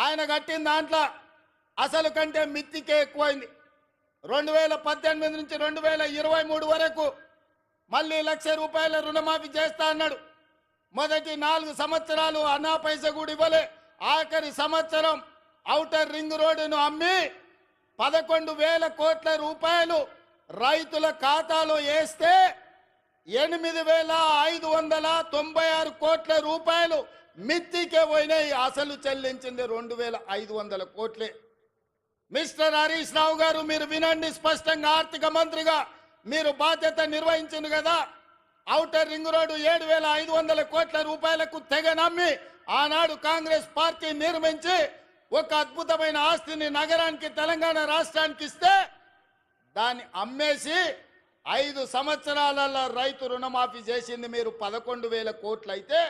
ఆయన కట్టిన దాంట్లో అసలు కంటే మిత్తికే ఎక్కువైంది. 2018 నుంచి 2023 వరకు మళ్ళీ ₹1,00,000 రుణమాఫీ చేస్తా అన్నాడు. మొదటి 4 సంవత్సరాలు అన్నా పైసా కూడా ఇవ్వలే. ఆఖరి సంవత్సరం ఔటర్ రింగ్ రోడ్డును అమ్మి 11,000 కోట్ల రూపాయలు రైతుల ఖాతాలో వేస్తే 8,596 కోట్ల రూపాయలు మిత్తికే పోయినాయి. అసలు చెల్లించింది 2,500 కోట్లే. మిస్టర్ హరీష్ రావు గారు, మీరు వినండి స్పష్టంగా. ఆర్థిక మంత్రిగా మీరు బాధ్యత నిర్వహించింది కదా. ఔటర్ రింగ్ రోడ్డు 7,500 కోట్ల రూపాయలకు తెగ నమ్మి ఆనాడు కాంగ్రెస్ పార్టీ నిర్మించి ఒక అద్భుతమైన ఆస్తిని నగరానికి, తెలంగాణ రాష్ట్రానికి ఇస్తే దాన్ని అమ్మేసి 5 సంవత్సరాలలో రైతు రుణమాఫీ చేసింది మీరు 11,000 కోట్లు అయితే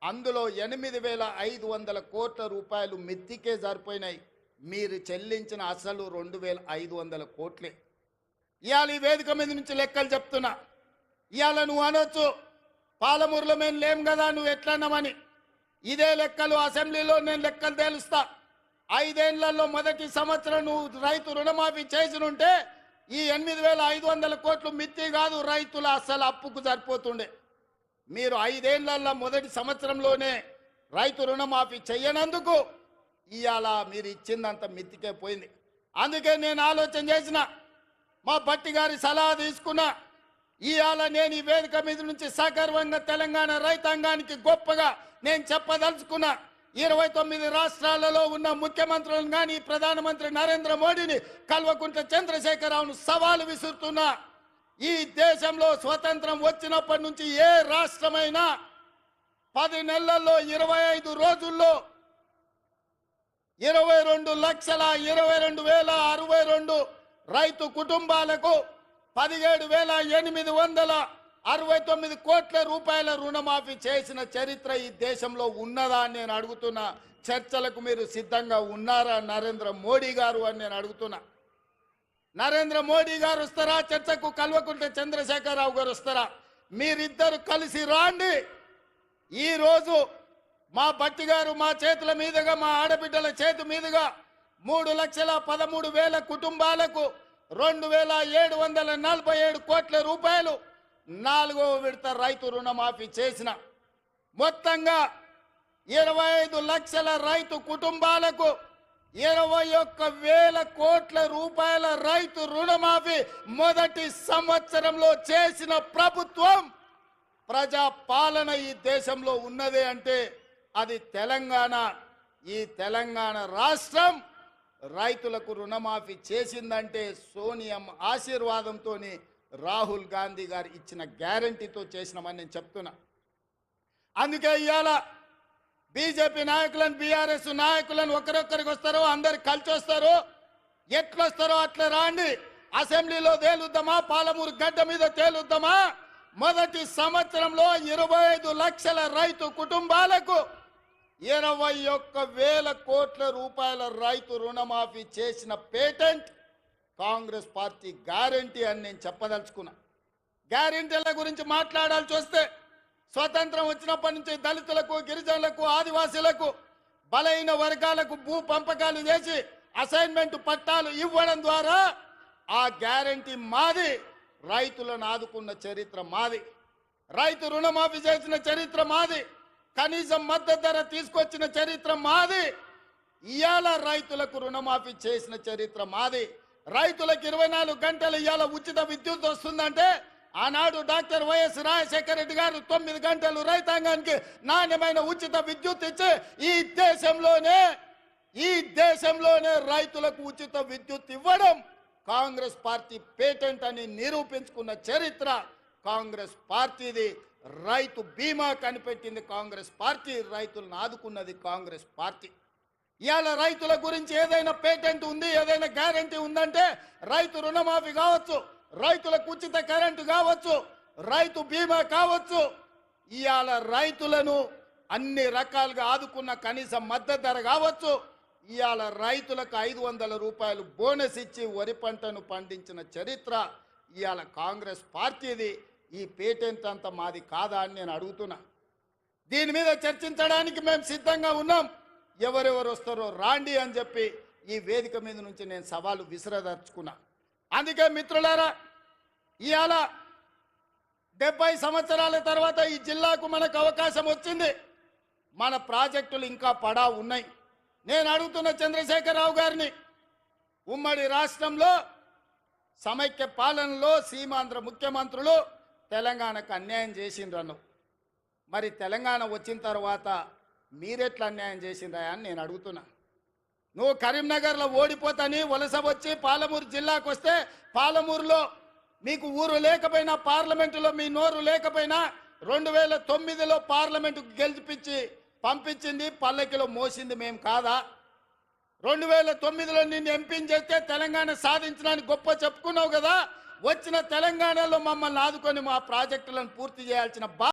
అందులో 8,500 కోట్ల రూపాయలు మిత్తికే సరిపోయినాయి. మీరు చెల్లించిన అసలు 2,500 కోట్లే. ఇవాళ ఈ వేదిక మీద నుంచి లెక్కలు చెప్తున్నా. ఇవాళ నువ్వు అనొచ్చు పాలమూరులో మేము లేం కదా, నువ్వు ఎట్లన్నామని. ఇదే లెక్కలు అసెంబ్లీలో నేను లెక్కలు తేలుస్తా. 5 ఏళ్లలో మొదటి సంవత్సరం నువ్వు రైతు రుణమాఫీ చేసినుంటే ఈ 8,500 కోట్లు మిత్తి కాదు, రైతుల అసలు అప్పుకు సరిపోతుండే. మీరు 5 ఏళ్లలో మొదటి సంవత్సరంలోనే రైతు రుణమాఫీ చెయ్యనందుకు ఇవాళ మీరు ఇచ్చిందంత మిత్తికే పోయింది. అందుకే నేను ఆలోచన చేసిన, మా భట్టి గారి సలహా తీసుకున్నా. ఇవాళ నేను ఈ వేదిక మీద నుంచి సగర్వంగా తెలంగాణ రైతాంగానికి గొప్పగా నేను చెప్పదలుచుకున్నా. 29 రాష్ట్రాలలో ఉన్న ముఖ్యమంత్రులను కానీ ప్రధానమంత్రి నరేంద్ర మోడీని, కల్వకుంట్ల చంద్రశేఖరరావును సవాలు విసురుతున్నా. ఈ దేశంలో స్వతంత్రం వచ్చినప్పటి నుంచి ఏ రాష్ట్రమైనా 10 నెలల్లో 25 రోజుల్లో 22,22,062 రైతు కుటుంబాలకు 17,869 కోట్ల రూపాయల రుణమాఫీ చేసిన చరిత్ర ఈ దేశంలో ఉన్నదా అని నేను అడుగుతున్నా. చర్చలకు మీరు సిద్ధంగా ఉన్నారా నరేంద్ర మోడీ గారు అని నేను అడుగుతున్నా. నరేంద్ర మోడీ గారు వస్తారా చర్చకు? కల్వకుంట్ల చంద్రశేఖరరావు గారు వస్తారా? మీరిద్దరు కలిసి రాండి. ఈరోజు మా భట్టి గారు మా చేతుల మీదుగా, మా ఆడబిడ్డల చేతి మీదుగా 3,13,000 కుటుంబాలకు 2,747 కోట్ల రూపాయలు 4వ విడత రైతు రుణమాఫీ చేసిన. మొత్తంగా 25 లక్షల రైతు కుటుంబాలకు 21,000 కోట్ల రూపాయల రైతు రుణమాఫీ మొదటి సంవత్సరంలో చేసిన ప్రభుత్వం, ప్రజా పాలన ఈ దేశంలో ఉన్నదే అంటే అది తెలంగాణ. ఈ తెలంగాణ రాష్ట్రం రైతులకు రుణమాఫీ చేసిందంటే సోనియమ్మ ఆశీర్వాదంతో, రాహుల్ గాంధీ గారు ఇచ్చిన గ్యారంటీతో చేసినామని నేను చెప్తున్నా. అందుకే ఇవాళ బీజేపీ నాయకులను, బీఆర్ఎస్ నాయకులను ఒకరొక్కరికి వస్తారో అందరు కలిసి వస్తారో, ఎట్లొస్తారో అట్లా రాండి. అసెంబ్లీలో తేలుద్దామా, పాలమూరు గడ్డ మీద తేలుద్దామా. మొదటి సంవత్సరంలో 25 లక్షల రైతు కుటుంబాలకు 21,000 కోట్ల రూపాయల రైతు రుణమాఫీ చేసిన పేటెంట్ కాంగ్రెస్ పార్టీ గ్యారంటీ అని నేను చెప్పదలుచుకున్నా. గ్యారంటీల గురించి మాట్లాడాల్సి వస్తే, స్వతంత్రం వచ్చినప్పటి నుంచి దళితులకు, గిరిజనులకు, ఆదివాసీలకు, బలైన వర్గాలకు భూ పంపకాలు చేసి అసైన్మెంట్ పట్టాలు ఇవ్వడం ద్వారా ఆ గ్యారంటీ మాది. రైతులను ఆదుకున్న చరిత్ర మాది. రైతు రుణమాఫీ చేసిన చరిత్ర మాది. కనీసం మద్దతు ధర తీసుకొచ్చిన చరిత్ర మాది. ఇవాళ రైతులకు రుణమాఫీ చేసిన చరిత్ర మాది. రైతులకు 24 గంటలు ఇవాళ ఉచిత విద్యుత్ వస్తుందంటే ఆనాడు డాక్టర్ వైఎస్ రాజశేఖర రెడ్డి గారు 9 గంటలు రైతాంగానికి నాణ్యమైన ఉచిత విద్యుత్ ఇచ్చి ఈ దేశంలోనే రైతులకు ఉచిత విద్యుత్ ఇవ్వడం కాంగ్రెస్ పార్టీ పేటెంట్ అని నిరూపించుకున్న చరిత్ర కాంగ్రెస్ పార్టీది. రైతు బీమా కనిపెట్టింది కాంగ్రెస్ పార్టీ. రైతులను ఆదుకున్నది కాంగ్రెస్ పార్టీ. ఇవాళ రైతుల గురించి ఏదైనా పేటెంట్ ఉంది, ఏదైనా గ్యారంటీ ఉందంటే రైతు రుణమాఫీ కావచ్చు, రైతులకు ఉచిత కరెంటు కావచ్చు, రైతు బీమా కావచ్చు. ఇవాళ రైతులను అన్ని రకాలుగా ఆదుకున్న కనీస మద్దతు ధర కావచ్చు. ఇవాళ రైతులకు 500 రూపాయలు బోనస్ ఇచ్చి వరి పంటను పండించిన చరిత్ర ఇవాళ కాంగ్రెస్ పార్టీది. ఈ పేటెంట్ అంతా మాది కాదా అని నేను అడుగుతున్నా. దీని మీద చర్చించడానికి మేము సిద్ధంగా ఉన్నాం. ఎవరెవరు వస్తారో రాండి అని చెప్పి ఈ వేదిక మీద నుంచి నేను సవాలు విసిరదర్చుకున్నా. అందుకే మిత్రులారా, ఇవాళ 70 సంవత్సరాల తర్వాత ఈ జిల్లాకు మనకు అవకాశం వచ్చింది. మన ప్రాజెక్టులు ఇంకా పడా ఉన్నాయి. నేను అడుగుతున్న చంద్రశేఖరరావు గారిని, ఉమ్మడి రాష్ట్రంలో సమైక్య పాలనలో సీమాంధ్ర ముఖ్యమంత్రులు తెలంగాణకు అన్యాయం చేసిండ్రను. మరి తెలంగాణ వచ్చిన తర్వాత మీరెట్లా అన్యాయం చేసిండ్రా అని నేను అడుగుతున్నా. నువ్వు కరీంనగర్లో ఓడిపోతాని వలస వచ్చి పాలమూరు జిల్లాకు వస్తే, పాలమూరులో మీకు ఊరు లేకపోయినా, పార్లమెంటులో మీ నోరు లేకపోయినా 2009లో పార్లమెంటుకు గెలిపించి పంపించింది, పల్లకిలో మోసింది మేము కాదా? 2009లో నిన్ను ఎంపీని చేస్తే తెలంగాణ సాధించడానికి గొప్ప చెప్పుకున్నావు కదా. వచ్చిన తెలంగాణలో మమ్మల్ని ఆదుకొని మా ప్రాజెక్టులను పూర్తి చేయాల్సిన